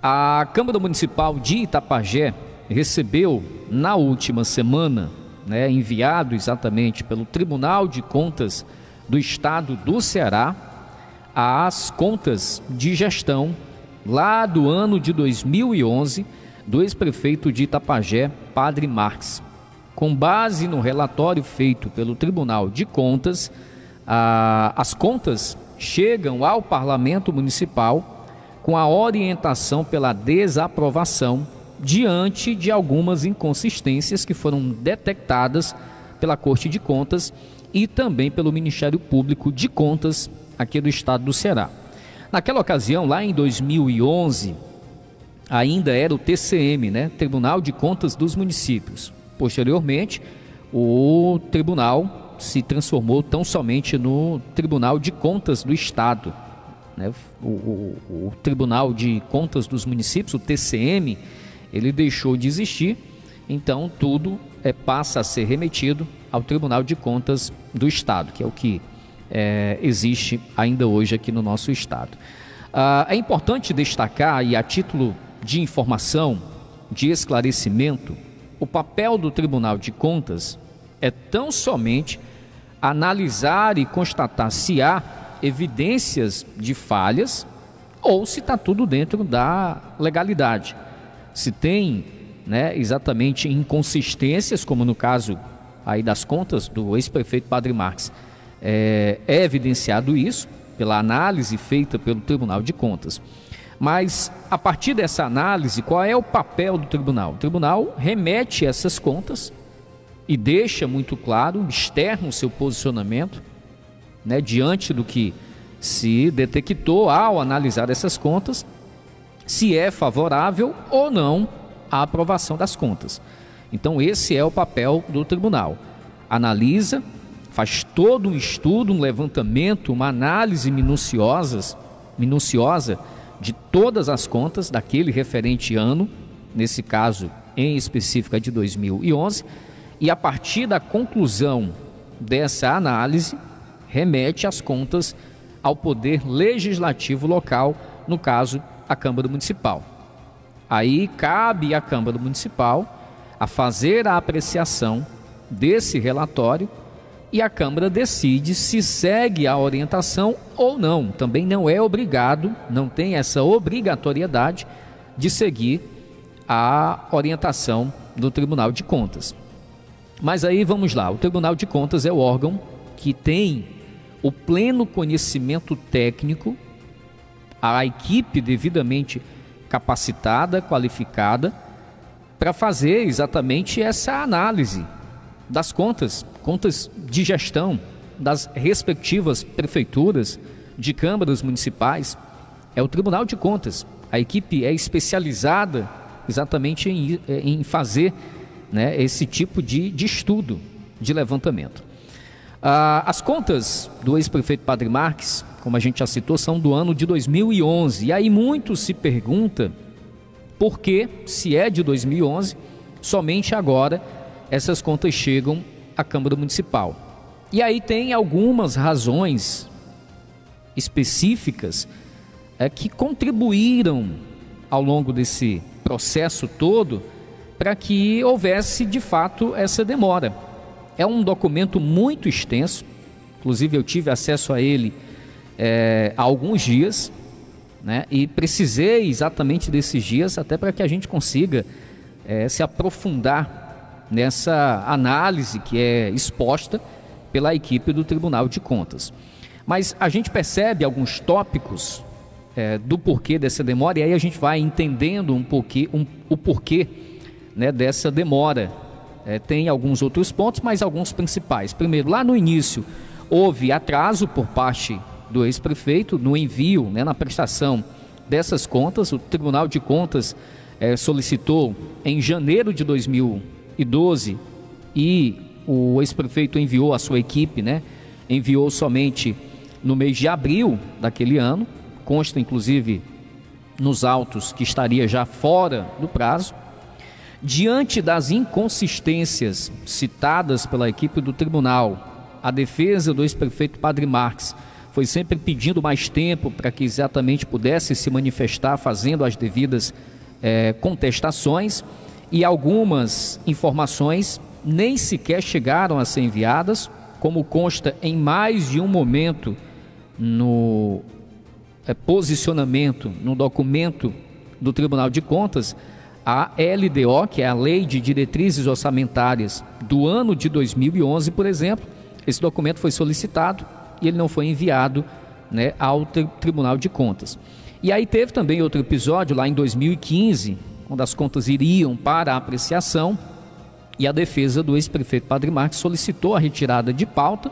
A Câmara Municipal de Itapajé recebeu na última semana, enviado exatamente pelo Tribunal de Contas do Estado do Ceará, as contas de gestão lá do ano de 2011 do ex-prefeito de Itapajé, Padre Marques. Com base no relatório feito pelo Tribunal de Contas, as contas chegam ao Parlamento Municipal com a orientação pela desaprovação diante de algumas inconsistências que foram detectadas pela Corte de Contas e também pelo Ministério Público de Contas aqui do estado do Ceará. Naquela ocasião, lá em 2011, ainda era o TCM, Tribunal de Contas dos Municípios. Posteriormente, o tribunal se transformou tão somente no Tribunal de Contas do Estado. O Tribunal de Contas dos Municípios, o TCM, ele deixou de existir, então tudo passa a ser remetido ao Tribunal de Contas do Estado, que é o que existe ainda hoje aqui no nosso estado. É importante destacar, e a título de informação, de esclarecimento, o papel do Tribunal de Contas é tão somente analisar e constatar se há evidências de falhas ou se está tudo dentro da legalidade. Se tem exatamente inconsistências, como no caso aí das contas do ex-prefeito Padre Marques, é evidenciado isso pela análise feita pelo Tribunal de Contas. Mas a partir dessa análise, qual é o papel do tribunal? O tribunal remete essas contas e deixa muito claro, externa o seu posicionamento, diante do que se detectou ao analisar essas contas, se é favorável ou não à aprovação das contas. Então esse é o papel do tribunal. Analisa, faz todo um estudo, um levantamento, uma análise minuciosa de todas as contas daquele referente ano, nesse caso em específico de 2011, e a partir da conclusão dessa análise, remete as contas ao Poder Legislativo local, no caso, a Câmara Municipal. Aí cabe à Câmara Municipal a fazer a apreciação desse relatório e a Câmara decide se segue a orientação ou não. Também não é obrigado, não tem essa obrigatoriedade de seguir a orientação do Tribunal de Contas. Mas aí vamos lá, o Tribunal de Contas é o órgão que tem o pleno conhecimento técnico, a equipe devidamente capacitada, qualificada, para fazer exatamente essa análise das contas de gestão das respectivas prefeituras, de câmaras municipais. É o Tribunal de Contas. A equipe é especializada exatamente em fazer esse tipo de estudo, de levantamento. As contas do ex-prefeito Padre Marques, como a gente já citou, são do ano de 2011. E aí muito se pergunta por que, se é de 2011, somente agora essas contas chegam à Câmara Municipal. E aí tem algumas razões específicas que contribuíram ao longo desse processo todo para que houvesse de fato essa demora. É um documento muito extenso, inclusive eu tive acesso a ele há alguns dias, e precisei exatamente desses dias até para que a gente consiga se aprofundar nessa análise que é exposta pela equipe do Tribunal de Contas. Mas a gente percebe alguns tópicos do porquê dessa demora, e aí a gente vai entendendo o porquê dessa demora. Tem alguns outros pontos, mas alguns principais. Primeiro, lá no início, houve atraso por parte do ex-prefeito no envio, na prestação dessas contas. O Tribunal de Contas solicitou em janeiro de 2012 e o ex-prefeito enviou a sua equipe, enviou somente no mês de abril daquele ano. Consta inclusive nos autos que estaria já fora do prazo. Diante das inconsistências citadas pela equipe do tribunal, a defesa do ex-prefeito Padre Marques foi sempre pedindo mais tempo para que exatamente pudesse se manifestar, fazendo as devidas contestações, e algumas informações nem sequer chegaram a ser enviadas, como consta em mais de um momento no posicionamento, no documento do Tribunal de Contas. A LDO, que é a Lei de Diretrizes Orçamentárias do ano de 2011, por exemplo, esse documento foi solicitado e ele não foi enviado, né, ao Tribunal de Contas. E aí teve também outro episódio lá em 2015, quando as contas iriam para a apreciação, e a defesa do ex-prefeito Padre Marques solicitou a retirada de pauta,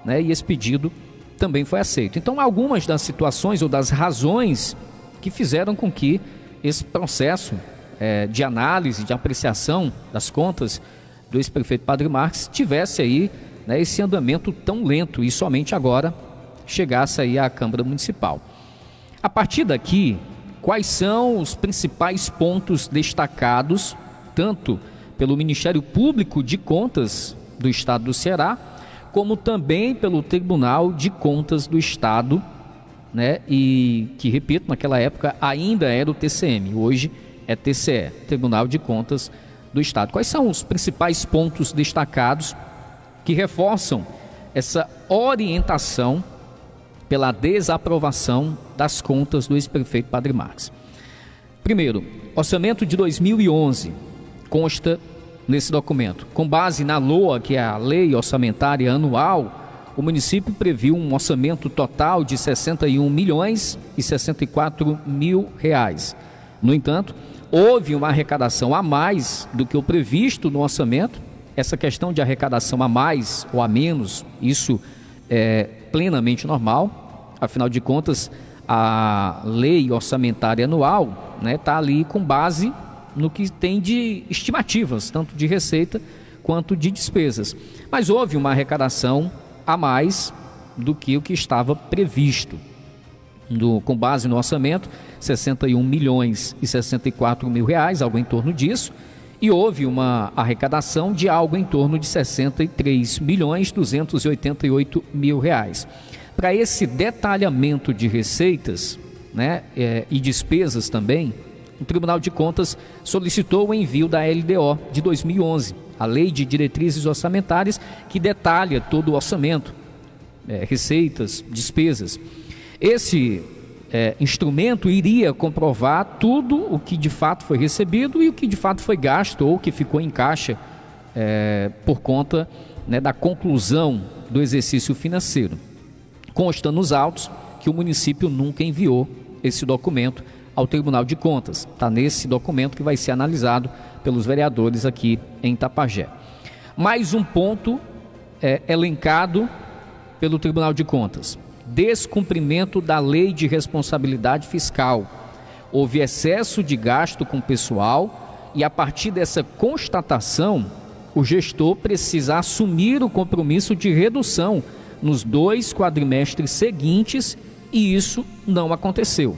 né, e esse pedido também foi aceito. Então, algumas das situações ou das razões que fizeram com que esse processo de análise, de apreciação das contas do ex-prefeito Padre Marques tivesse aí, né, esse andamento tão lento e somente agora chegasse aí à Câmara Municipal. A partir daqui, quais são os principais pontos destacados, tanto pelo Ministério Público de Contas do Estado do Ceará, como também pelo Tribunal de Contas do Estado, né? E que, repito, naquela época ainda era o TCM, hoje é TCE, Tribunal de Contas do Estado. Quais são os principais pontos destacados que reforçam essa orientação pela desaprovação das contas do ex-prefeito Padre Marques? Primeiro, orçamento de 2011 consta nesse documento. Com base na LOA, que é a Lei Orçamentária Anual, o município previu um orçamento total de 61 milhões e 64 mil reais. No entanto, houve uma arrecadação a mais do que o previsto no orçamento. Essa questão de arrecadação a mais ou a menos, isso é plenamente normal. Afinal de contas, a Lei Orçamentária Anual, né, está ali com base no que tem de estimativas, tanto de receita quanto de despesas. Mas houve uma arrecadação a mais do que o que estava previsto. Com base no orçamento, 61 milhões e 64 mil reais, algo em torno disso, e houve uma arrecadação de algo em torno de 63 milhões 288 mil reais. Para esse detalhamento de receitas, né, e despesas também, o Tribunal de Contas solicitou o envio da LDO de 2011, a Lei de Diretrizes Orçamentárias, que detalha todo o orçamento, receitas, despesas. Esse instrumento iria comprovar tudo o que de fato foi recebido e o que de fato foi gasto ou que ficou em caixa por conta, né, da conclusão do exercício financeiro. Consta nos autos que o município nunca enviou esse documento ao Tribunal de Contas. Está nesse documento que vai ser analisado pelos vereadores aqui em Itapajé. Mais um ponto elencado pelo Tribunal de Contas: descumprimento da Lei de Responsabilidade Fiscal. Houve excesso de gasto com pessoal e, a partir dessa constatação, o gestor precisa assumir o compromisso de redução nos 2 quadrimestres seguintes, e isso não aconteceu.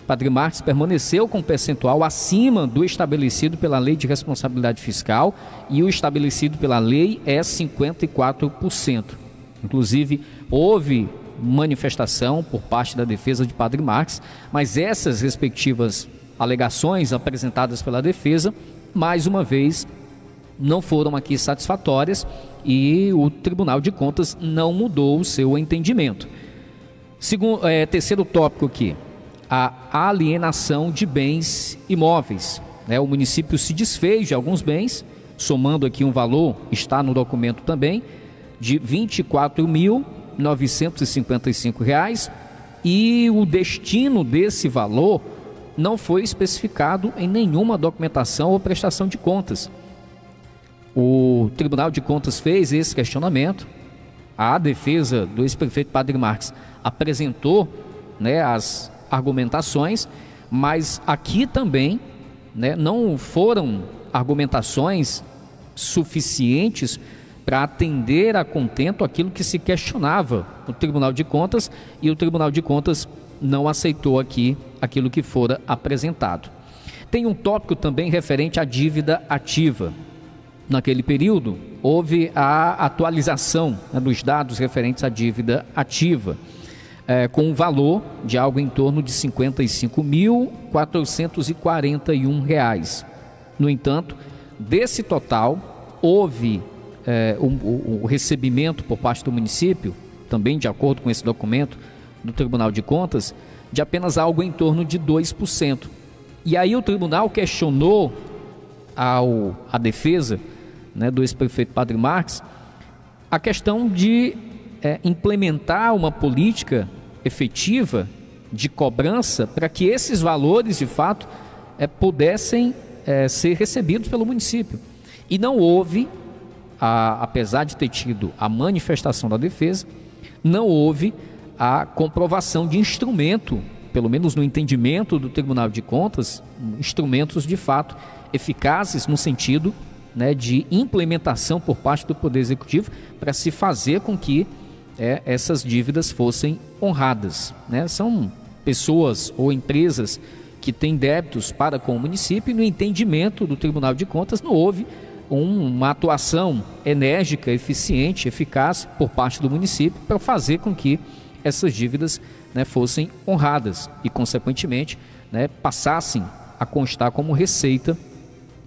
Padre Marques permaneceu com um percentual acima do estabelecido pela Lei de Responsabilidade Fiscal, e o estabelecido pela lei é 54%. Inclusive, houve manifestação por parte da defesa de Padre Marques, mas essas respectivas alegações apresentadas pela defesa, mais uma vez, não foram aqui satisfatórias, e o Tribunal de Contas não mudou o seu entendimento. Terceiro tópico aqui: a alienação de bens imóveis. O município se desfez de alguns bens, somando aqui um valor, está no documento também, de R$ 24.955, e o destino desse valor não foi especificado em nenhuma documentação ou prestação de contas. O Tribunal de Contas fez esse questionamento, a defesa do ex-prefeito Padre Marques apresentou, né, as argumentações, mas aqui também, né, não foram argumentações suficientes para atender a contento aquilo que se questionava no Tribunal de Contas, e o Tribunal de Contas não aceitou aqui aquilo que fora apresentado. Tem um tópico também referente à dívida ativa. Naquele período, houve a atualização, né, dos dados referentes à dívida ativa. com um valor de algo em torno de R$ 55.441. No entanto, desse total, houve o recebimento por parte do município, também de acordo com esse documento do Tribunal de Contas, de apenas algo em torno de 2%. E aí o tribunal questionou a defesa, né, do ex-prefeito Padre Marques a questão de implementar uma política efetiva de cobrança para que esses valores, de fato, pudessem ser recebidos pelo município. E não houve, apesar de ter tido a manifestação da defesa, não houve a comprovação de instrumento, pelo menos no entendimento do Tribunal de Contas, instrumentos de fato eficazes no sentido, né, de implementação por parte do Poder Executivo para se fazer com que essas dívidas fossem honradas, né? São pessoas ou empresas que têm débitos para com o município e no entendimento do Tribunal de Contas não houve uma atuação enérgica, eficiente, eficaz por parte do município para fazer com que essas dívidas, né, fossem honradas e, consequentemente, né, passassem a constar como receita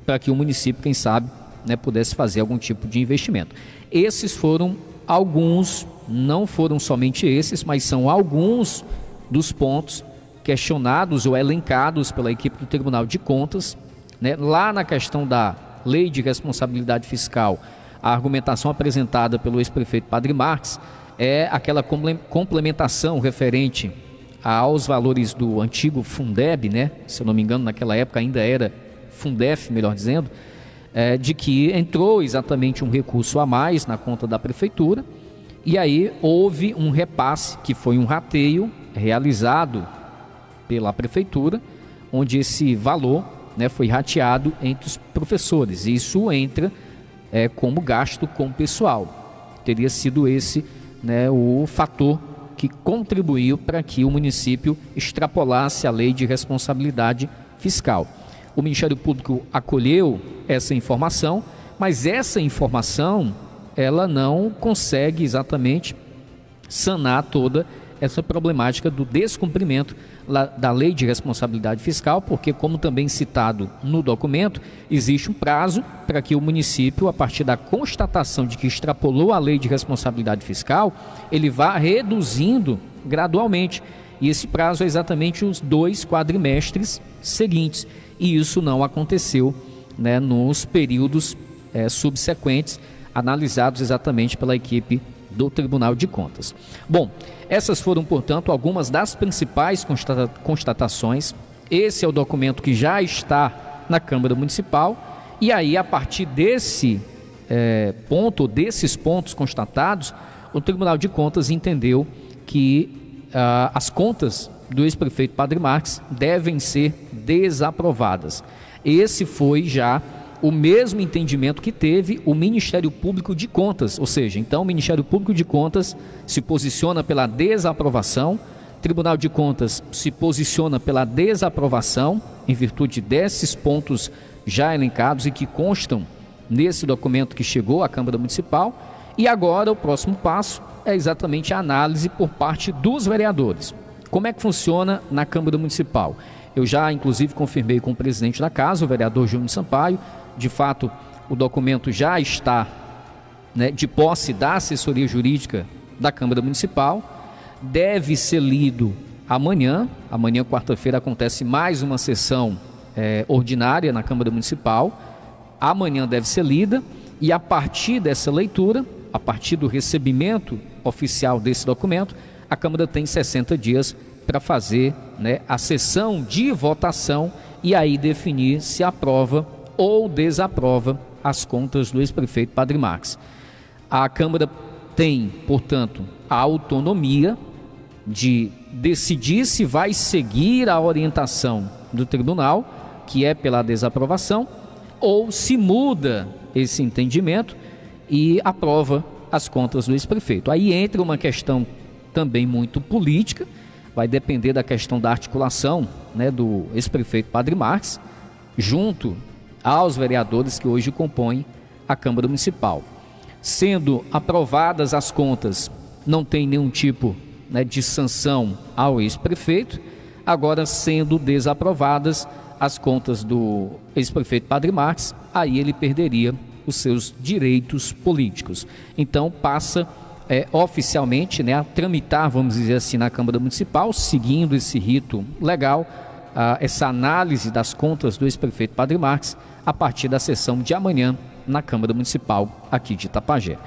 para que o município, quem sabe, né, pudesse fazer algum tipo de investimento. Esses foram alguns, não foram somente esses, mas são alguns dos pontos questionados ou elencados pela equipe do Tribunal de Contas, né, lá na questão da Lei de Responsabilidade Fiscal. A argumentação apresentada pelo ex-prefeito Padre Marques é aquela complementação referente aos valores do antigo Fundeb, né? Se eu não me engano, naquela época ainda era Fundef, melhor dizendo, de que entrou exatamente um recurso a mais na conta da prefeitura e aí houve um repasse, que foi um rateio realizado pela prefeitura, onde esse valor, né, foi rateado entre os professores. Isso entra como gasto com o pessoal. Teria sido esse, né, o fator que contribuiu para que o município extrapolasse a lei de responsabilidade fiscal. O Ministério Público acolheu essa informação, mas essa informação ela não consegue exatamente sanar toda essa problemática do descumprimento da lei de responsabilidade fiscal, porque, como também citado no documento, existe um prazo para que o município, a partir da constatação de que extrapolou a lei de responsabilidade fiscal, ele vá reduzindo gradualmente. E esse prazo é exatamente os 2 quadrimestres seguintes. E isso não aconteceu, né, nos períodos subsequentes, analisados exatamente pela equipe do Tribunal de Contas. Bom, essas foram, portanto, algumas das principais constatações. Esse é o documento que já está na Câmara Municipal e aí, a partir desse ponto, desses pontos constatados, o Tribunal de Contas entendeu que as contas do ex-prefeito Padre Marques devem ser desaprovadas. Esse foi já o mesmo entendimento que teve o Ministério Público de Contas, ou seja, então o Ministério Público de Contas se posiciona pela desaprovação, Tribunal de Contas se posiciona pela desaprovação, em virtude desses pontos já elencados e que constam nesse documento que chegou à Câmara Municipal, e agora o próximo passo é exatamente a análise por parte dos vereadores. Como é que funciona na Câmara Municipal? Eu já, inclusive, confirmei com o presidente da casa, o vereador Júnior Sampaio. De fato, o documento já está, né, de posse da assessoria jurídica da Câmara Municipal. Deve ser lido amanhã. Amanhã, quarta-feira, acontece mais uma sessão ordinária na Câmara Municipal. Amanhã deve ser lida e, a partir dessa leitura, a partir do recebimento oficial desse documento, a Câmara tem 60 dias para fazer, né, a sessão de votação e aí definir se aprova ou desaprova as contas do ex-prefeito Padre Marques. A Câmara tem, portanto, a autonomia de decidir se vai seguir a orientação do tribunal, que é pela desaprovação, ou se muda esse entendimento e aprova as contas do ex-prefeito. Aí entra uma questão também muito política, vai depender da questão da articulação, né, do ex-prefeito Padre Marques, junto aos vereadores que hoje compõem a Câmara Municipal. Sendo aprovadas as contas, não tem nenhum tipo, né, de sanção ao ex-prefeito, agora sendo desaprovadas as contas do ex-prefeito Padre Marques, aí ele perderia os seus direitos políticos. Então passa oficialmente, né, a tramitar, vamos dizer assim, na Câmara Municipal, seguindo esse rito legal, essa análise das contas do ex-prefeito Padre Marques, a partir da sessão de amanhã na Câmara Municipal aqui de Itapajé.